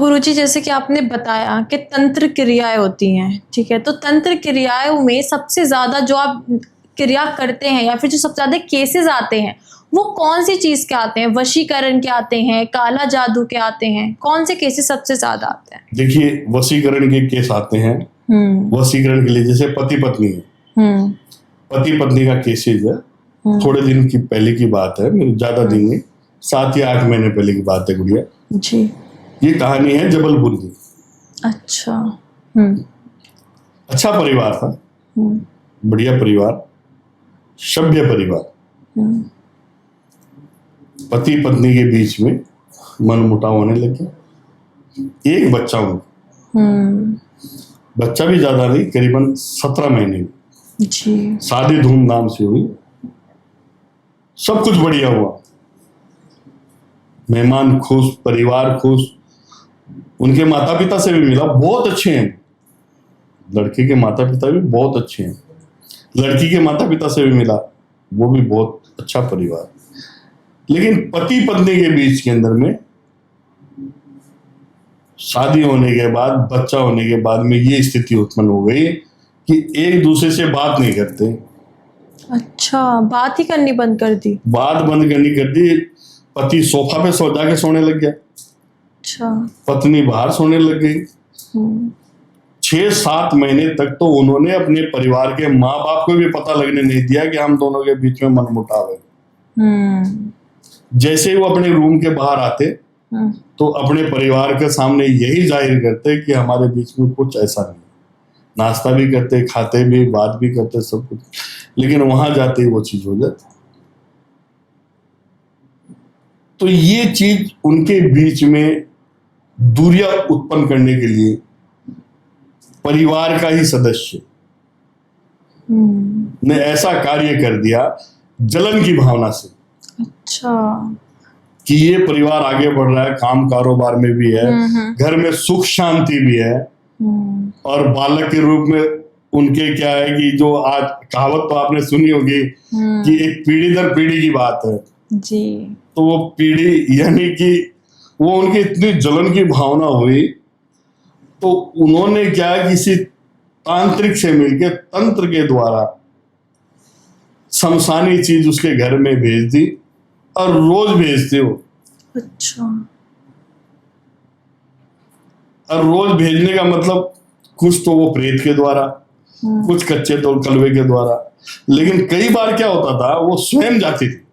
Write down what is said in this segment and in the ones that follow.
गुरुजी, जैसे कि आपने बताया कि तंत्र क्रियाएं होती हैं, ठीक है? तो तंत्र क्रियाओं में सबसे ज़्यादा जो आप क्रिया करते हैं या फिर जो सबसे ज़्यादा केसेस आते हैं, वो कौन-सी चीज़ के आते हैं? वशीकरण के आते हैं, काला जादू के आते हैं? कौन से केसेस सबसे ज़्यादा आते हैं? देखिए, वशीकरण के केस आते हैं। वशीकरण के लिए जैसे पति-पत्नी है। पति-पत्नी का केसेस है। थोड़े दिन की पहले की बात है, ज़्यादा दिन नहीं, 7 या 8 महीने पहले की बात है गुड़िया। जी। ये कहानी है जबलपुर की। अच्छा। अच्छा परिवार था, बढ़िया परिवार, सभ्य परिवार। पति पत्नी के बीच में मनमुटाव होने लग गया। एक बच्चा हुआ, बच्चा भी ज्यादा नहीं, करीबन 17 महीने की। जी। शादी धूमधाम से हुई, सब कुछ बढ़िया हुआ, मेहमान खुश, परिवार खुश, उनके माता पिता से भी मिला, बहुत अच्छे हैं। लड़के के माता पिता भी बहुत अच्छे हैं, लड़की के माता पिता से भी मिला, वो भी बहुत अच्छा परिवार। लेकिन पति पत्नी के बीच के अंदर में शादी होने के बाद, बच्चा होने के बाद में ये स्थिति उत्पन्न हो गई कि एक दूसरे से बात नहीं करते। अच्छा, बात ही करनी बंद कर दी? बात बंद करनी कर दी। पति सोफा पे सो जाके सोने लग गया। अच्छा। पत्नी बाहर सोने लग गई। 6-7 महीने तक तो उन्होंने अपने परिवार के माँ बाप को भी पता लगने नहीं दिया कि हम दोनों के बीच में मनमुटाव है। जैसे ही वो अपने रूम के बाहर आते तो अपने परिवार के सामने यही जाहिर करते कि हमारे बीच में कुछ ऐसा नहीं। नाश्ता भी करते, खाते भी, बात भी करते, सब कुछ, लेकिन वहां जाते ही वो चीज हो जाती। तो ये चीज उनके बीच में दूरियां उत्पन्न करने के लिए परिवार का ही सदस्य ने ऐसा कार्य कर दिया जलन की भावना से। अच्छा। कि ये परिवार आगे बढ़ रहा है, काम कारोबार में भी है, घर में सुख शांति भी है, और बालक के रूप में उनके क्या है कि जो आज कहावत तो आपने सुनी होगी कि एक पीढ़ी दर पीढ़ी की बात है जी। तो वो पीढ़ी, यानी कि वो उनकी इतनी जलन की भावना हुई तो उन्होंने क्या किसी तांत्रिक से मिलकर तंत्र के द्वारा शमशानी चीज उसके घर में भेज दी और रोज भेजते हो। अच्छा। और रोज भेजने का मतलब कुछ तो वो प्रेत के द्वारा, कुछ कच्चे तो कलवे के द्वारा, लेकिन कई बार क्या होता था वो स्वयं जाती थी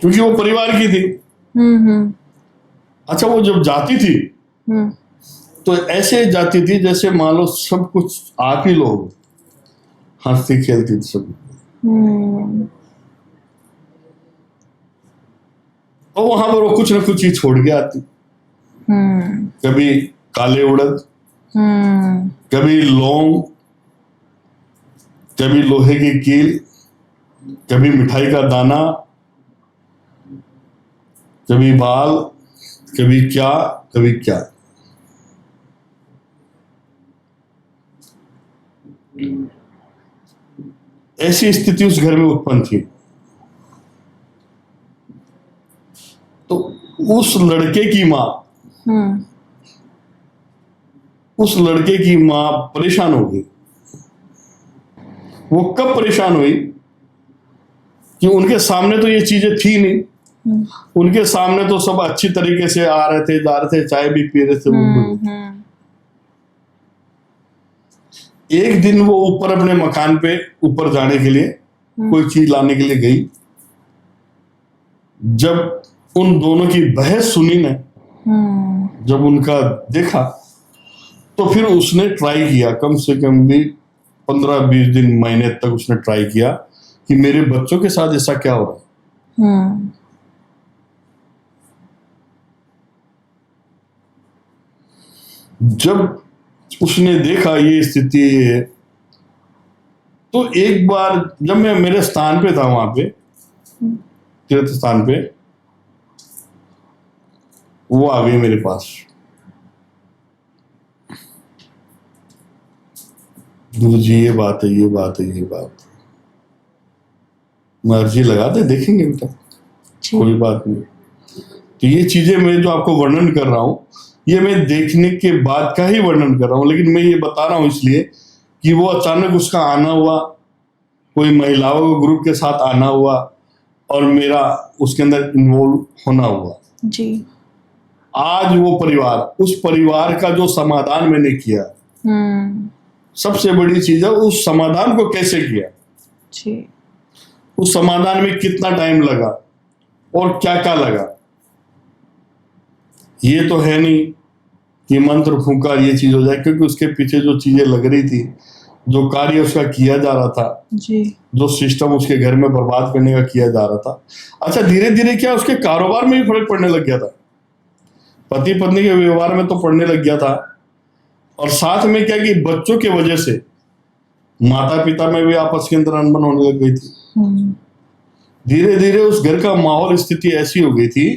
क्योंकि वो परिवार की थी। अच्छा, वो जब जाती थी तो ऐसे जाती थी जैसे मान लो सब कुछ आप ही लोग, हंसती खेलती थी सब। और वहां पर वो कुछ ना कुछ चीज छोड़ के आती। कभी काले उड़द, कभी लौंग, कभी लोहे की कील, कभी मिठाई का दाना, कभी बाल, कभी क्या कभी क्या। ऐसी स्थिति उस घर में उत्पन्न थी। तो उस लड़के की मां परेशान हो गई। वो कब परेशान हुई कि उनके सामने तो ये चीजें थी नहीं, उनके सामने तो सब अच्छी तरीके से आ रहे थे, जा रहे थे, चाय भी पी रहे थे। एक दिन वो ऊपर अपने मकान पे ऊपर जाने के लिए कोई चीज लाने के लिए गई। जब उन दोनों की बहस सुनी ने, जब उनका देखा तो फिर उसने ट्राई किया, कम से कम भी 15-20 दिन, महीने तक उसने ट्राई किया कि मेरे बच्चों के साथ ऐसा क्या हो रहा है। जब उसने देखा ये स्थिति है तो एक बार जब मैं मेरे स्थान पे था, वहां पे तीर्थ स्थान पे, वो आ गई मेरे पास। गुरु जी ये बात है, ये बात है, ये बात है। मैं अर्जी लगाते देखेंगे बेटा, कोई बात नहीं। तो ये चीजें मैं जो आपको वर्णन कर रहा हूं ये मैं देखने के बाद का ही वर्णन कर रहा हूँ, लेकिन मैं ये बता रहा हूँ इसलिए कि वो अचानक उसका आना हुआ, कोई महिलाओं के ग्रुप के साथ आना हुआ और मेरा उसके अंदर इन्वॉल्व होना हुआ जी। आज वो परिवार, उस परिवार का जो समाधान मैंने किया, सबसे बड़ी चीज है उस समाधान को कैसे किया जी। उस समाधान में कितना टाइम लगा और क्या क्या लगा। ये तो है नहीं कि मंत्र फूंका ये चीज हो जाए, क्योंकि उसके पीछे जो चीजें लग रही थी, जो कार्य उसका किया जा रहा था जी। जो सिस्टम उसके घर में बर्बाद करने का किया जा रहा था। अच्छा, धीरे धीरे क्या उसके कारोबार में भी फर्क पड़ने लग गया था, पति पत्नी के व्यवहार में तो पड़ने लग गया था, और साथ में क्या कि बच्चों के वजह से माता पिता में भी आपस के अंदर अनबन होने लग गई थी। धीरे धीरे उस घर का माहौल, स्थिति ऐसी हो गई थी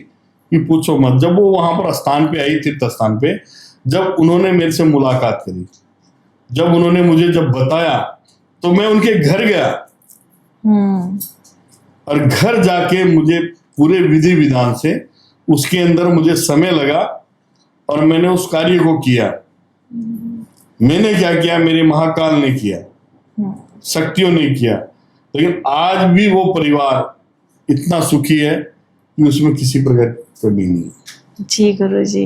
कि पूछो मत। जब वो वहां पर स्थान पे आई, तीर्थ स्थान पे, जब उन्होंने मेरे से मुलाकात करी, जब उन्होंने मुझे जब बताया, तो मैं उनके घर गया और घर जाके मुझे पूरे विधि विधान से उसके अंदर मुझे समय लगा और मैंने उस कार्य को किया। मैंने क्या किया, मेरे महाकाल ने किया, शक्तियों ने किया, लेकिन आज भी वो परिवार इतना सुखी है कि उसमें किसी प्रकार की कमी नहीं है। जी गुरु जी,